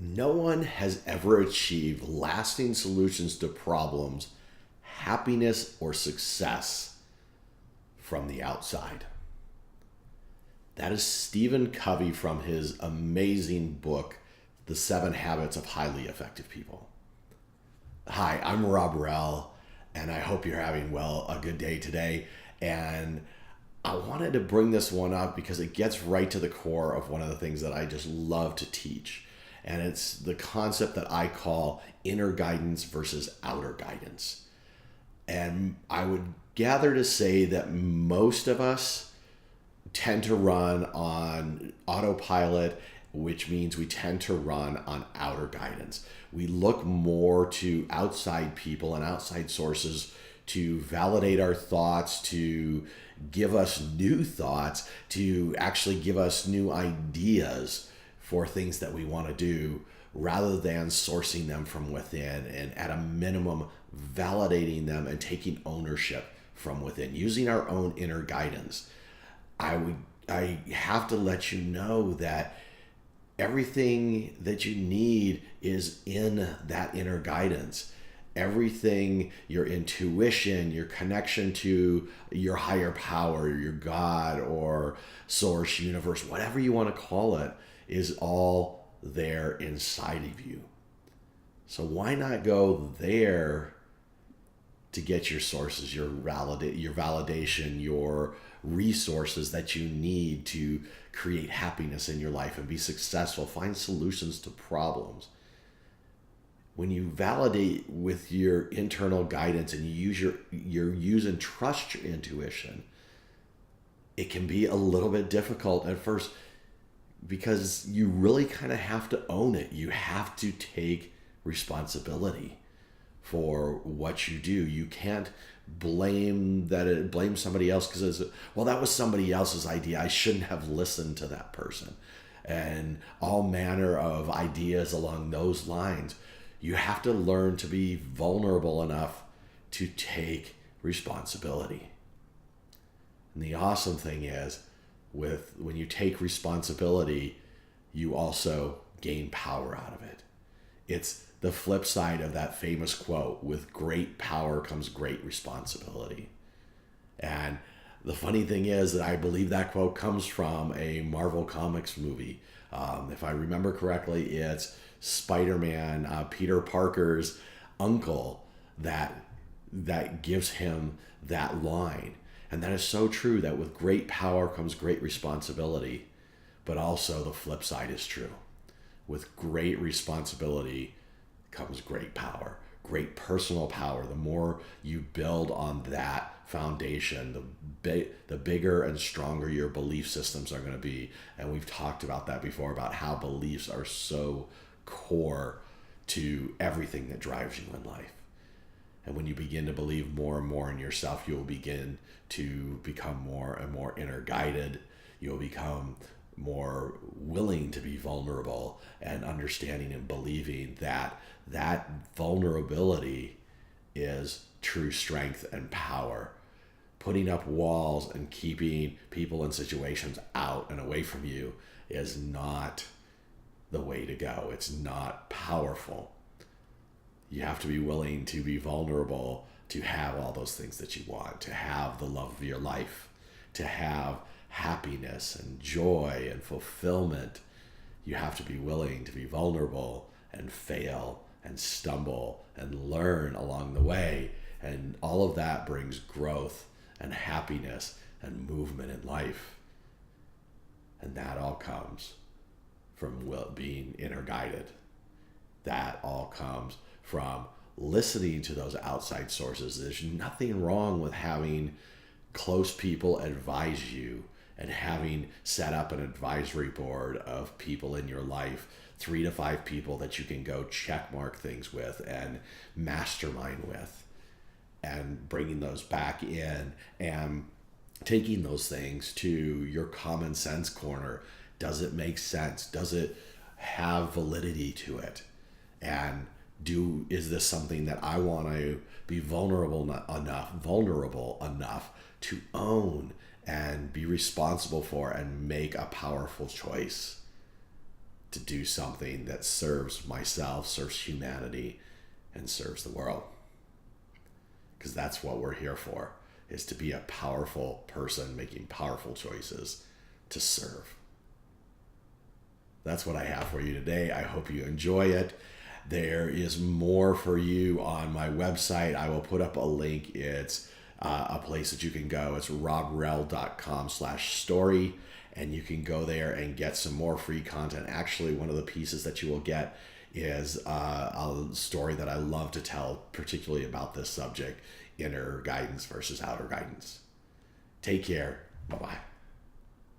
No one has ever achieved lasting solutions to problems, happiness, or success from the outside. That is Stephen Covey from his amazing book, The 7 Habits of Highly Effective People. Hi, I'm Rob Rell, and I hope you're having, a good day today. And I wanted to bring this one up because it gets right to the core of one of the things that I just love to teach. And it's the concept that I call inner guidance versus outer guidance. And I would gather to say that most of us tend to run on autopilot, which means we tend to run on outer guidance. We look more to outside people and outside sources to validate our thoughts, to give us new thoughts, to actually give us new ideas for things that we want to do, rather than sourcing them from within and at a minimum validating them and taking ownership from within, using our own inner guidance. I have to let you know that everything that you need is in that inner guidance. Everything, your intuition, your connection to your higher power, your God or source, universe, whatever you want to call it, is all there inside of you. So why not go there to get your sources, your validation, your resources that you need to create happiness in your life and be successful, find solutions to problems. When you validate with your internal guidance and you use and trust your intuition, it can be a little bit difficult at first because you really kind of have to own it. You have to take responsibility for what you do. You can't blame somebody else because that was somebody else's idea. I shouldn't have listened to that person, and all manner of ideas along those lines. You have to learn to be vulnerable enough to take responsibility. And the awesome thing is, when you take responsibility, you also gain power out of it. It's the flip side of that famous quote, with great power comes great responsibility. And the funny thing is that I believe that quote comes from a Marvel Comics movie. If I remember correctly, it's Spider-Man, Peter Parker's uncle, that gives him that line. And that is so true, that with great power comes great responsibility. But also the flip side is true. With great responsibility comes great power, great personal power. The more you build on that foundation, the bigger and stronger your belief systems are going to be. And we've talked about that before, about how beliefs are so core to everything that drives you in life. And when you begin to believe more and more in yourself, you'll begin to become more and more inner guided. You'll become more willing to be vulnerable and understanding and believing that vulnerability is true strength and power. Putting up walls and keeping people and situations out and away from you is not the way to go. It's not powerful. You have to be willing to be vulnerable to have all those things that you want, to have the love of your life, to have happiness and joy and fulfillment. You have to be willing to be vulnerable and fail and stumble and learn along the way. And all of that brings growth and happiness and movement in life. And that all comes from being inner guided. That all comes from listening to those outside sources. There's nothing wrong with having close people advise you and having set up an advisory board of people in your life, 3 to 5 people that you can go check mark things with and mastermind with, and bringing those back in and taking those things to your common sense corner. Does it make sense? Does it have validity to it? And is this something that I want to be vulnerable enough to own and be responsible for and make a powerful choice? to do something that serves myself, serves humanity, and serves the world. Because that's what we're here for, is to be a powerful person making powerful choices to serve. That's what I have for you today. I hope you enjoy it. There is more for you on my website. I will put up a link. It's a place that you can go. It's robrell.com/story. And you can go there and get some more free content. Actually, one of the pieces that you will get is a story that I love to tell, particularly about this subject, inner guidance versus outer guidance. Take care. Bye-bye.